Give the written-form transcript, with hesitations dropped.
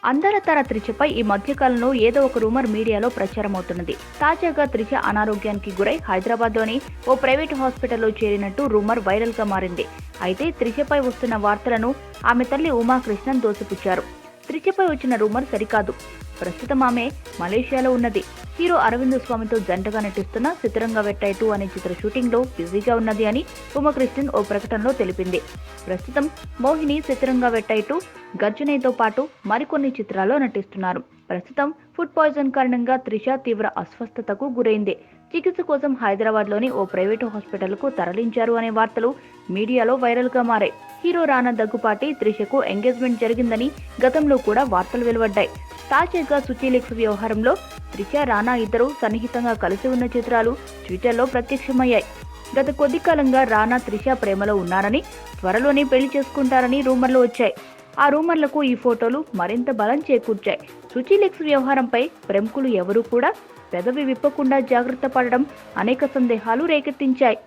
అందాల తార త్రిషపై ఈ మధ్యకాలంలో ఏదో ఒక రూమర్ మీడియాలో ప్రచారమవుతున్నది. తాజాగా త్రిష అనారోగ్యానికి గురై హైదరాబాద్లోని ఓ ప్రైవేటు హాస్పిటల్లో చేరినట్టు రూమర్ వైరల్ గా మారింది. అయితే త్రిషపై వస్తున్న వార్తలను ఆమె తల్లి ఉమాకృష్ణన్ దోసిపుచ్చారు. త్రిషపై వచ్చిన రూమర్ సరికాదు. ప్రస్తుతం ఆమె మలేషియాలో ఉన్నది. హీరో అరవింద్ స్వామితో జంటగా నటిస్తున్న సితరంగ వెట్టై 2 అనే చిత్ర షూటింగ్ లో బిజీగా ఉన్నది అని ఉమాకృష్ణన్ ఓ ప్రకటనలో తెలిపింది. ప్రస్తుతం మోహిని, సితరంగ వెట్టై 2, గర్జనైతో పాటు మరికొన్ని చిత్రాల్లో నటిస్తున్నారు. ప్రస్తుతం ఫుడ్ పాయిజన్ కారణంగా త్రిష తీవ్ర అస్వస్థతకు గురైంది. చికిత్స కోసం హైదరాబాద్లోని ఓ ప్రైవేటు హాస్పిటల్కు తరలించారు అనే వార్తలు మీడియాలో వైరల్ గా మారాయి. హీరో రానా దగ్గుపాటి త్రిషకు ఎంగేజ్మెంట్ జరిగిందని గతంలో కూడా వార్తలు వెలువడ్డాయి. తాజాగా సుచిలీక్స్ వ్యవహారంలో త్రిష, రానా ఇద్దరు సన్నిహితంగా కలిసి ఉన్న చిత్రాలు ట్విట్టర్లో ప్రత్యక్షమయ్యాయి. గత కొద్ది కాలంగా రానా, త్రిష ప్రేమలో ఉన్నారని, త్వరలోనే పెళ్లి చేసుకుంటారని రూమర్లు వచ్చాయి. ఆ రూమర్లకు ఈ ఫోటోలు మరింత బలం చేకూర్చాయి. సుచిలీక్స్ వ్యవహారంపై ప్రముఖులు ఎవరూ కూడా పెదవి విప్పకుండా జాగ్రత్త పడడం అనేక సందేహాలు రేకెత్తించాయి.